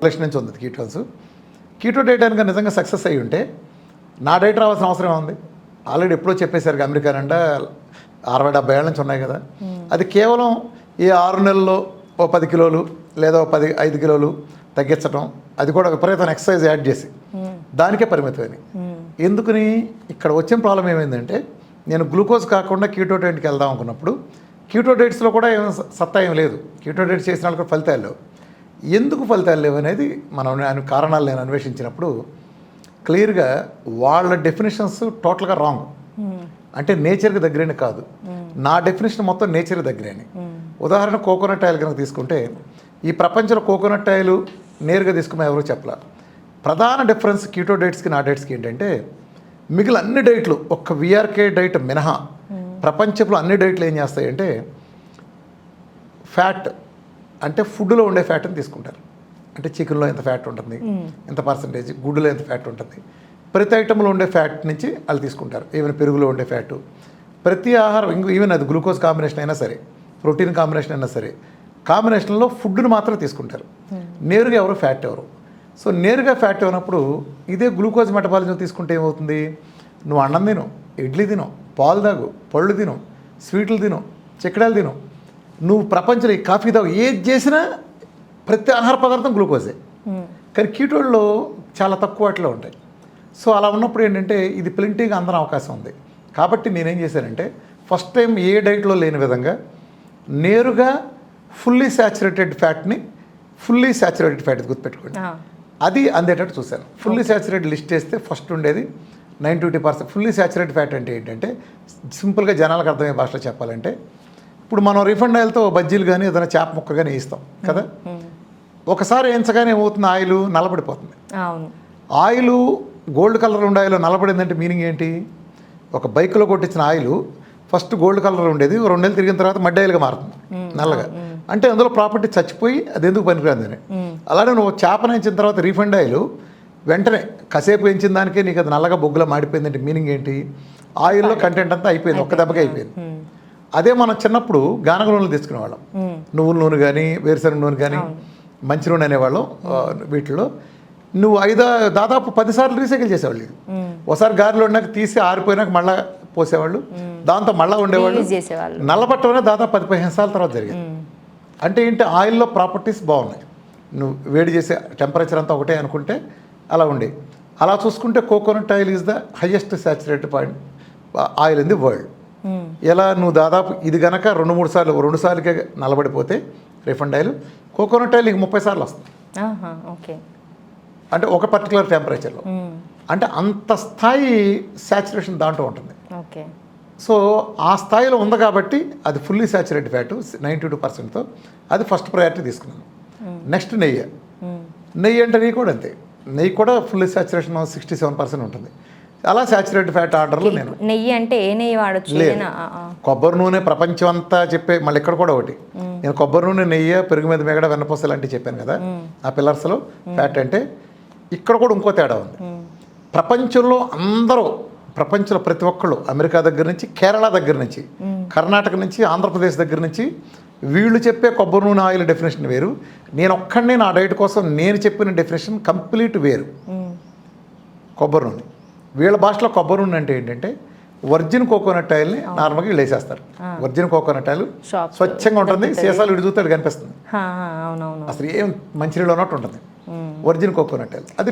లక్ష నుంచి ఉంది keto diet కనుక నిజంగా సక్సెస్ అయ్యి ఉంటే నా డైట్ రావాల్సిన అవసరం ఉంది. ఆల్రెడీ ఎప్పుడో చెప్పేశారు అమెరికా అంటే 60-70 ఏళ్ళ నుంచి ఉన్నాయి కదా. అది కేవలం ఈ 6 నెలల్లో ఓ 10 కిలోలు లేదా 5 కిలోలు తగ్గించడం, అది కూడా విపరీతమైన ఎక్సర్సైజ్ యాడ్ చేసి దానికే పరిమితమైనవి. ఎందుకని ఇక్కడ వచ్చిన ప్రాబ్లం ఏమైందంటే, నేను గ్లూకోజ్ కాకుండా కీటో డైట్కి వెళ్దాం అనుకున్నప్పుడు కీటో డైట్స్లో కూడా ఏం సత్తా ఏం లేదు. కీటో డైట్ చేసిన వాళ్ళకి ఫలితాలు లేవు. ఎందుకు ఫలితాలు లేవు అనేది మనం కారణాలు నేను అన్వేషించినప్పుడు క్లియర్గా వాళ్ళ డెఫినేషన్స్ టోటల్గా రాంగ్. అంటే నేచర్కి దగ్గరని కాదు. నా డెఫినేషన్ మొత్తం నేచర్కి దగ్గరని. ఉదాహరణ కోకోనట్ ఆయిల్ కనుక తీసుకుంటే, ఈ ప్రపంచంలో కోకోనట్ ఆయిల్ నేరుగా తీసుకుని ఎవరో చెప్పలే. ప్రధాన డిఫరెన్స్ కీటో డైట్స్కి నా డైట్స్కి ఏంటంటే, మిగిలిన అన్ని డైట్లు ఒక్క విఆర్కే డైట్ మినహా ప్రపంచంలో అన్ని డైట్లు ఏం చేస్తాయంటే, ఫ్యాట్ అంటే ఫుడ్లో ఉండే ఫ్యాట్ని తీసుకుంటారు. అంటే చికెన్లో ఎంత ఫ్యాట్ ఉంటుంది, ఎంత పర్సంటేజ్, గుడ్డులో ఎంత ఫ్యాట్ ఉంటుంది, ప్రతి ఐటెంలో ఉండే ఫ్యాట్ నుంచి వాళ్ళు తీసుకుంటారు. ఈవెన్ పెరుగులో ఉండే ఫ్యాటు, ప్రతి ఆహారం, ఈవెన్ అది గ్లూకోజ్ కాంబినేషన్ అయినా సరే, ప్రోటీన్ కాంబినేషన్ అయినా సరే, కాంబినేషన్లో ఫుడ్ని మాత్రం తీసుకుంటారు. నేరుగా ఎవరు ఫ్యాట్ ఎవరు. సో నేరుగా ఫ్యాట్ ఇవ్వనప్పుడు ఇదే గ్లూకోజ్ మెటబాలిజం తీసుకుంటే ఏమవుతుంది, నువ్వు అన్నం తిను, ఇడ్లీ తిను, పాలు తాగు, పళ్ళు తిను, స్వీట్లు తిను, చిక్కడాలు తిను, నువ్వు ప్రపంచంలో ఈ కాఫీ తాగు, ఏది చేసినా ప్రతి ఆహార పదార్థం గ్లూకోజే. కానీ కీటోల్లో చాలా తక్కువ వాటిలో ఉంటాయి. సో అలా ఉన్నప్పుడు ఏంటంటే ఇది ప్లింటీగా అందరం అవకాశం ఉంది. కాబట్టి నేనేం చేశానంటే, ఫస్ట్ టైం ఏ డైట్లో లేని విధంగా నేరుగా ఫుల్లీ శాచురేటెడ్ ఫ్యాట్ని గుర్తుపెట్టుకోండి, అది అందేటట్టు చూశాను. ఫుల్లీ శాచురేటెడ్ లిస్ట్ చేస్తే ఫస్ట్ ఉండేది 90-20%. ఫుల్లీ శాచురేటెడ్ ఫ్యాట్ అంటే ఏంటంటే, సింపుల్గా జనాలకు అర్థమయ్యే భాషలో చెప్పాలంటే, ఇప్పుడు మనం రిఫండ్ ఆయిల్తో బజ్జీలు కానీ ఏదైనా చేప ముక్క కానీ వేస్తాం కదా, ఒకసారి వేయించగానే ఏమవుతుంది, ఆయిల్ నల్లబడిపోతుంది. ఆయిల్ గోల్డ్ కలర్ ఉండే ఆయిల్ నల్లబడిందంటే మీనింగ్ ఏంటి, ఒక బైక్లో కొట్టించిన ఆయిల్ ఫస్ట్ గోల్డ్ కలర్ ఉండేది, 2 నెలలు తిరిగిన తర్వాత మడ్డి ఆయిల్గా మారుతుంది నల్లగా. అంటే అందులో ప్రాపర్టీ చచ్చిపోయి అది ఎందుకు పనికిరాదని. అలానే నువ్వు చేపను వేయించిన తర్వాత రీఫండ్ ఆయిల్ వెంటనే కాసేపు వేయించిన దానికే నీకు అది నల్లగా బొగ్గులా మాడిపోయిందంటే మీనింగ్ ఏంటి, ఆయిల్లో కంటెంట్ అంతా అయిపోయింది, ఒక్క దెబ్బకే అయిపోయింది. అదే మనం చిన్నప్పుడు గానగ నూనెలు తీసుకునేవాళ్ళం, నువ్వుల నూనె కానీ వేరుశనగ నూనె కానీ మంచి నూనె అనేవాళ్ళం. వీటిలో నువ్వు దాదాపు 10 సార్లు రీసైకిల్ చేసేవాళ్ళు. ఒకసారి గారెలో ఉన్నాక తీసి ఆరిపోయినాక మళ్ళీ పోసేవాళ్ళు, దాంతో మళ్ళీ ఉండేవాళ్ళు. నల్లబట్టమనే దాదాపు 10-15 సార్లు తర్వాత జరిగింది. అంటే ఏంటి, ఆయిల్లో ప్రాపర్టీస్ బాగున్నాయి, నువ్వు వేడి చేసే టెంపరేచర్ అంతా ఒకటే అనుకుంటే అలా ఉండే. అలా చూసుకుంటే coconut oil is the highest saturated oil in the world. ఎలా నువ్వు దాదాపు ఇది కనుక 2 సార్లకే నల్లబడిపోతే రిఫండ్ ఆయిల్, కోకోనట్ ఆయిల్ నీకు 30 సార్లు వస్తుంది. అంటే ఒక పర్టికులర్ టెంపరేచర్లో, అంటే అంత స్థాయి సాచురేషన్ దాంట్లో ఉంటుంది. సో ఆ స్థాయిలో ఉంది కాబట్టి అది ఫుల్లీ సాచురేటెడ్ ఫ్యాట్ 92%తో అది ఫస్ట్ ప్రయారిటీ తీసుకున్నాను. నెక్స్ట్ నెయ్యి అంటే నెయ్యి కూడా అంతే, నెయ్యి కూడా ఫుల్లీ సాచురేషన్ 67% ఉంటుంది. అలా సాచురేటెడ్ ఫ్యాట్ ఆర్డర్లో నేను నెయ్యి అంటే ఏ నెయ్యి వాడచ్చు, కొబ్బరి నూనె ప్రపంచం అంతా చెప్పే, మళ్ళీ ఇక్కడ కూడా ఒకటి, నేను కొబ్బరి నూనె, నెయ్యి, పెరుగు మీద మేగడ, వెన్నపూస లాంటివి చెప్పాను కదా ఆ పిల్లర్స్లో ఫ్యాట్. అంటే ఇక్కడ కూడా ఇంకో తేడా ఉంది. ప్రపంచంలో ప్రపంచంలో ప్రతి ఒక్కళ్ళు, అమెరికా దగ్గర నుంచి, కేరళ దగ్గర నుంచి, కర్ణాటక నుంచి, ఆంధ్రప్రదేశ్ దగ్గర నుంచి, వీళ్ళు చెప్పే కొబ్బరి నూనె ఆయిల్ డెఫినేషన్ వేరు, నేను ఒక్కడినే నా డైట్ కోసం నేను చెప్పిన డెఫినేషన్ కంప్లీట్ వేరు. కొబ్బరి నూనె వీళ్ళ భాషలో కొబ్బరి నూనె అంటే ఏంటంటే, వర్జిన్ కోకోనట్ ఆయిల్ని నార్మల్గా వీళ్ళు వేసేస్తారు. వర్జిన్ కోకోనట్ ఆయిల్ స్వచ్ఛంగా ఉంటుంది, సీసాలు విడుదూతాడు కనిపిస్తుంది, అసలు ఏం మంచినీళ్ళు ఉన్నట్టు ఉంటుంది వర్జిన్ కోకోనట్ ఆయిల్. అది